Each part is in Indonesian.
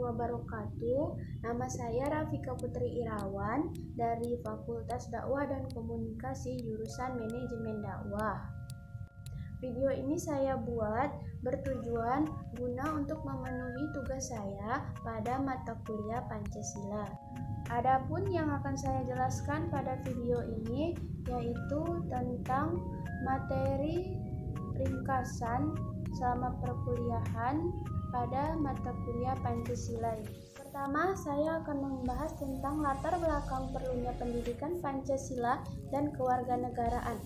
wabarakatuh. Nama saya Rafika Putri Irawan dari Fakultas Dakwah dan Komunikasi jurusan Manajemen Dakwah. Video ini saya buat bertujuan guna untuk memenuhi tugas saya pada mata kuliah Pancasila. Adapun yang akan saya jelaskan pada video ini yaitu tentang materi ringkasan selama perkuliahan pada mata kuliah Pancasila. Pertama, saya akan membahas tentang latar belakang perlunya pendidikan Pancasila dan kewarganegaraan.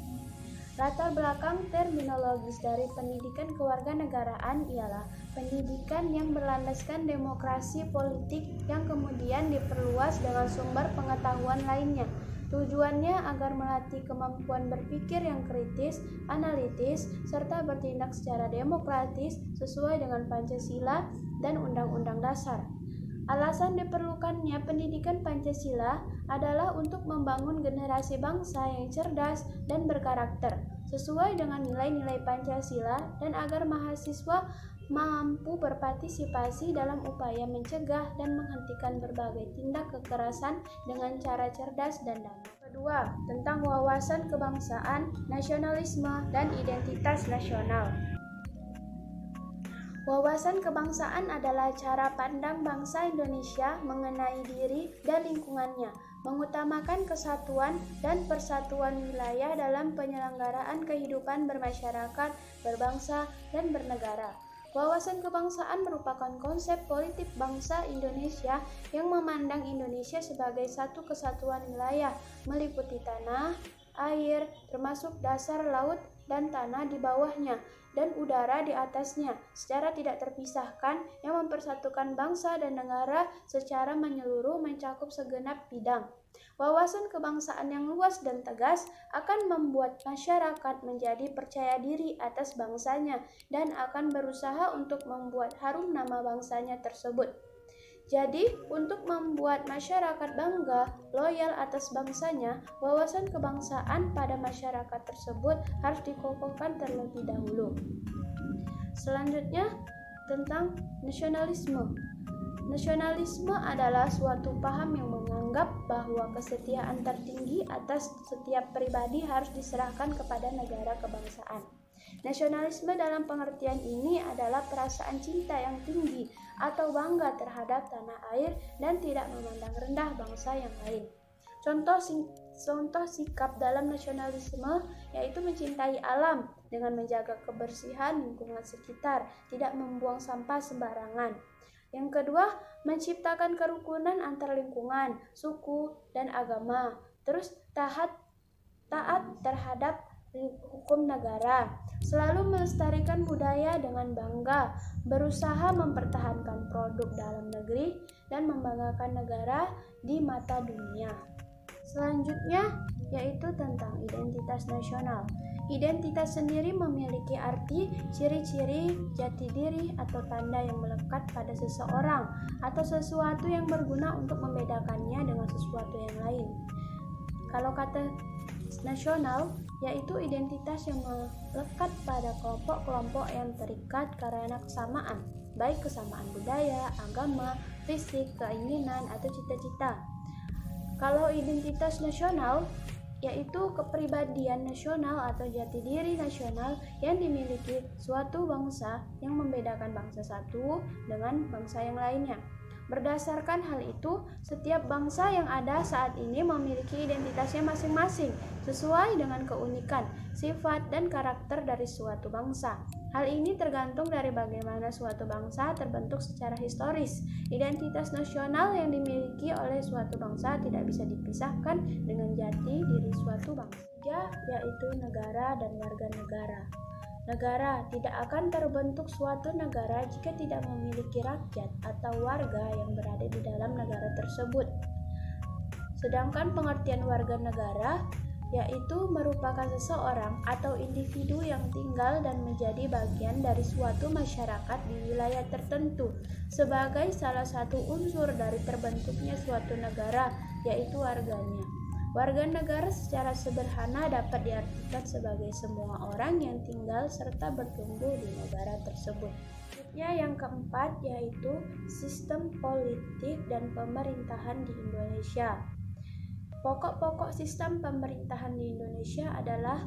Latar belakang terminologis dari pendidikan kewarganegaraan ialah pendidikan yang berlandaskan demokrasi politik yang kemudian diperluas dengan sumber pengetahuan lainnya. Tujuannya agar melatih kemampuan berpikir yang kritis, analitis, serta bertindak secara demokratis sesuai dengan Pancasila dan Undang-Undang Dasar. Alasan diperlukannya pendidikan Pancasila adalah untuk membangun generasi bangsa yang cerdas dan berkarakter sesuai dengan nilai-nilai Pancasila dan agar mahasiswa mampu berpartisipasi dalam upaya mencegah dan menghentikan berbagai tindak kekerasan dengan cara cerdas dan damai. Kedua, tentang wawasan kebangsaan, nasionalisme, dan identitas nasional. Wawasan kebangsaan adalah cara pandang bangsa Indonesia mengenai diri dan lingkungannya, mengutamakan kesatuan dan persatuan wilayah dalam penyelenggaraan kehidupan bermasyarakat, berbangsa, dan bernegara. Wawasan kebangsaan merupakan konsep politik bangsa Indonesia yang memandang Indonesia sebagai satu kesatuan wilayah, meliputi tanah, air, termasuk dasar laut dan tanah di bawahnya, dan udara di atasnya, secara tidak terpisahkan yang mempersatukan bangsa dan negara secara menyeluruh mencakup segenap bidang. Wawasan kebangsaan yang luas dan tegas akan membuat masyarakat menjadi percaya diri atas bangsanya dan akan berusaha untuk membuat harum nama bangsanya tersebut. Jadi, untuk membuat masyarakat bangga, loyal atas bangsanya, wawasan kebangsaan pada masyarakat tersebut harus dikokohkan terlebih dahulu. Selanjutnya, tentang nasionalisme. Nasionalisme adalah suatu paham yang menganggap bahwa kesetiaan tertinggi atas setiap pribadi harus diserahkan kepada negara kebangsaan. Nasionalisme dalam pengertian ini adalah perasaan cinta yang tinggi atau bangga terhadap tanah air dan tidak memandang rendah bangsa yang lain. Contoh sikap dalam nasionalisme yaitu mencintai alam dengan menjaga kebersihan lingkungan sekitar, tidak membuang sampah sembarangan. Yang kedua, menciptakan kerukunan antar lingkungan, suku, dan agama. Terus taat terhadap hukum negara, selalu melestarikan budaya dengan bangga, berusaha mempertahankan produk dalam negeri, dan membanggakan negara di mata dunia. Selanjutnya, yaitu tentang identitas nasional. Identitas sendiri memiliki arti, ciri-ciri, jati diri, atau tanda yang melekat pada seseorang, atau sesuatu yang berguna untuk membedakannya dengan sesuatu yang lain. Kalau kata nasional, yaitu identitas yang melekat pada kelompok-kelompok yang terikat karena kesamaan, baik kesamaan budaya, agama, fisik, keinginan, atau cita-cita. Kalau identitas nasional, yaitu kepribadian nasional atau jati diri nasional yang dimiliki suatu bangsa yang membedakan bangsa satu dengan bangsa yang lainnya. Berdasarkan hal itu, setiap bangsa yang ada saat ini memiliki identitasnya masing-masing sesuai dengan keunikan, sifat, dan karakter dari suatu bangsa. Hal ini tergantung dari bagaimana suatu bangsa terbentuk secara historis. Identitas nasional yang dimiliki oleh suatu bangsa tidak bisa dipisahkan dengan jati diri suatu bangsa. Yaitu negara dan warga negara. Negara tidak akan terbentuk suatu negara jika tidak memiliki rakyat atau warga yang berada di dalam negara tersebut. Sedangkan pengertian warga negara yaitu merupakan seseorang atau individu yang tinggal dan menjadi bagian dari suatu masyarakat di wilayah tertentu sebagai salah satu unsur dari terbentuknya suatu negara, yaitu warganya. Warga negara secara sederhana dapat diartikan sebagai semua orang yang tinggal serta bertumbuh di negara tersebut. Yang keempat yaitu sistem politik dan pemerintahan di Indonesia. Pokok-pokok sistem pemerintahan di Indonesia adalah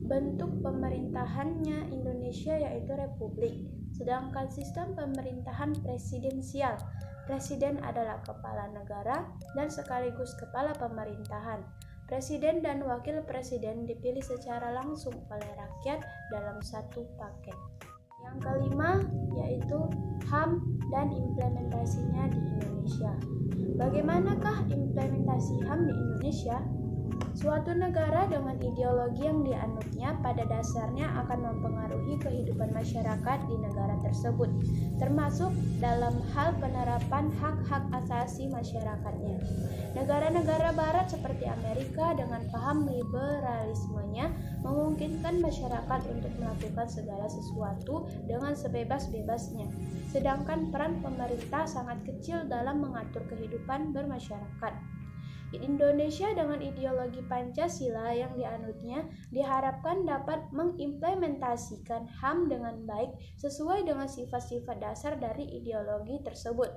bentuk pemerintahannya Indonesia yaitu republik. Sedangkan sistem pemerintahan presidensial. Presiden adalah kepala negara dan sekaligus kepala pemerintahan. Presiden dan wakil presiden dipilih secara langsung oleh rakyat dalam satu paket. Yang kelima yaitu HAM dan implementasinya di Indonesia. Bagaimanakah implementasi HAM di Indonesia? Suatu negara dengan ideologi yang dianutnya pada dasarnya akan mempengaruhi kehidupan masyarakat di negara tersebut, termasuk dalam hal penerapan hak-hak asasi masyarakatnya. Negara-negara barat seperti Amerika dengan paham liberalismenya memungkinkan masyarakat untuk melakukan segala sesuatu dengan sebebas-bebasnya, sedangkan peran pemerintah sangat kecil dalam mengatur kehidupan bermasyarakat. Indonesia dengan ideologi Pancasila yang dianutnya diharapkan dapat mengimplementasikan HAM dengan baik sesuai dengan sifat-sifat dasar dari ideologi tersebut.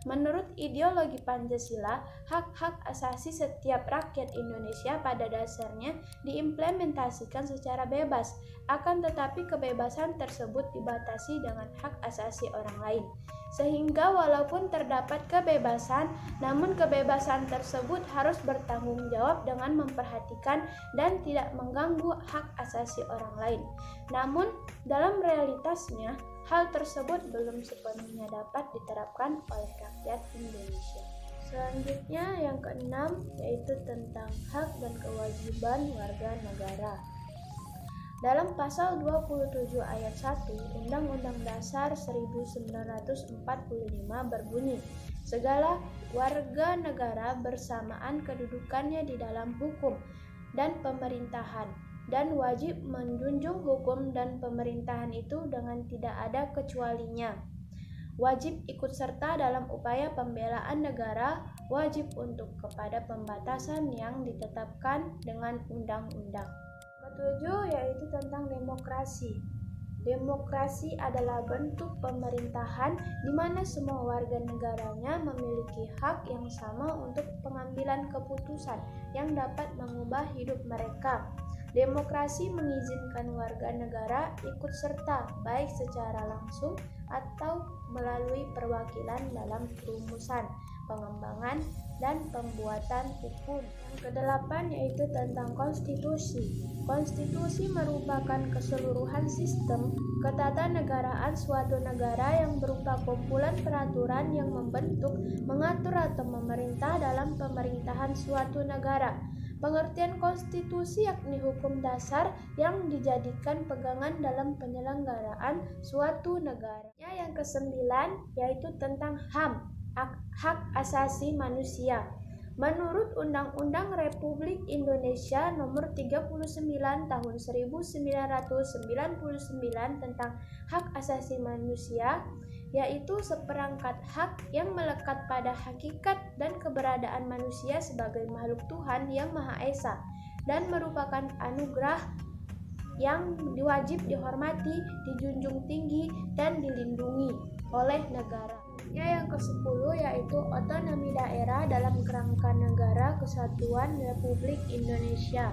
Menurut ideologi Pancasila, hak-hak asasi setiap rakyat Indonesia pada dasarnya diimplementasikan secara bebas, akan tetapi kebebasan tersebut dibatasi dengan hak asasi orang lain. Sehingga walaupun terdapat kebebasan, namun kebebasan tersebut harus bertanggung jawab dengan memperhatikan dan tidak mengganggu hak asasi orang lain. Namun, dalam realitasnya, hal tersebut belum sepenuhnya dapat diterapkan oleh rakyat Indonesia. Selanjutnya yang keenam yaitu tentang hak dan kewajiban warga negara. Dalam pasal 27 ayat 1 Undang-Undang Dasar 1945 berbunyi, segala warga negara bersamaan kedudukannya di dalam hukum dan pemerintahan, dan wajib menjunjung hukum dan pemerintahan itu dengan tidak ada kecualinya. Wajib ikut serta dalam upaya pembelaan negara, wajib untuk kepada pembatasan yang ditetapkan dengan undang-undang. Ketujuh yaitu tentang demokrasi. Demokrasi adalah bentuk pemerintahan di mana semua warga negaranya memiliki hak yang sama untuk pengambilan keputusan yang dapat mengubah hidup mereka. Demokrasi mengizinkan warga negara ikut serta baik secara langsung atau melalui perwakilan dalam perumusan, pengembangan, dan pembuatan hukum. Yang kedelapan yaitu tentang konstitusi. Konstitusi merupakan keseluruhan sistem ketatanegaraan suatu negara yang berupa kumpulan peraturan yang membentuk, mengatur atau memerintah dalam pemerintahan suatu negara. Pengertian konstitusi yakni hukum dasar yang dijadikan pegangan dalam penyelenggaraan suatu negara. Yang kesembilan yaitu tentang HAM, hak asasi manusia. Menurut Undang-Undang Republik Indonesia Nomor 39 Tahun 1999 tentang Hak Asasi Manusia, yaitu seperangkat hak yang melekat pada hakikat dan keberadaan manusia sebagai makhluk Tuhan yang Maha Esa dan merupakan anugerah yang wajib dihormati, dijunjung tinggi, dan dilindungi oleh negara. Yang ke-10 yaitu otonomi daerah dalam kerangka Negara Kesatuan Republik Indonesia.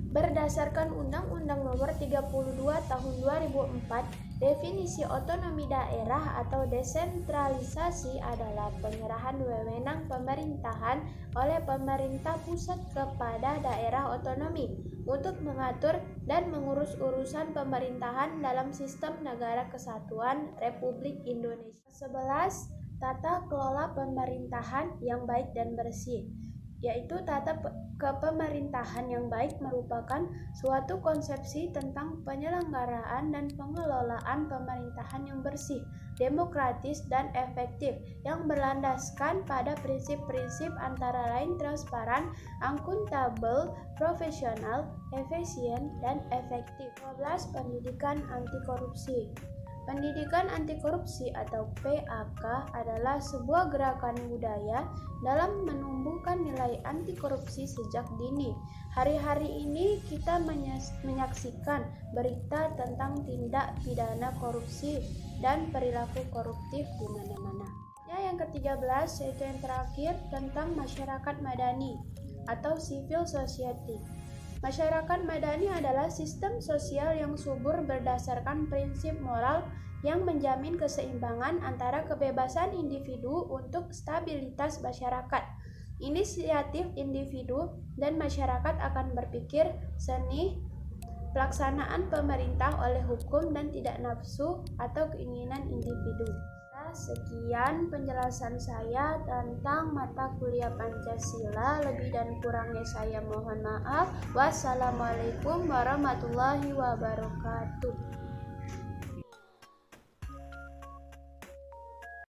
Berdasarkan Undang-Undang Nomor 32 Tahun 2004, definisi otonomi daerah atau desentralisasi adalah penyerahan wewenang pemerintahan oleh pemerintah pusat kepada daerah otonomi untuk mengatur dan mengurus urusan pemerintahan dalam sistem Negara Kesatuan Republik Indonesia. 11. Tata kelola pemerintahan yang baik dan bersih, yaitu tata kepemerintahan yang baik merupakan suatu konsepsi tentang penyelenggaraan dan pengelolaan pemerintahan yang bersih, demokratis, dan efektif yang berlandaskan pada prinsip-prinsip antara lain transparan, akuntabel, profesional, efisien, dan efektif. 12. Pendidikan anti korupsi. Pendidikan Anti Korupsi atau PAK adalah sebuah gerakan budaya dalam menumbuhkan nilai anti korupsi sejak dini. Hari-hari ini kita menyaksikan berita tentang tindak pidana korupsi dan perilaku koruptif di mana-mana. Yang ke-13 yaitu yang terakhir tentang masyarakat madani atau civil society. Masyarakat madani adalah sistem sosial yang subur berdasarkan prinsip moral yang menjamin keseimbangan antara kebebasan individu untuk stabilitas masyarakat. Inisiatif individu dan masyarakat akan berpikir seni pelaksanaan pemerintah oleh hukum dan tidak nafsu atau keinginan individu. Sekian penjelasan saya tentang mata kuliah Pancasila. Lebih dan kurangnya saya mohon maaf. Wassalamualaikum warahmatullahi wabarakatuh.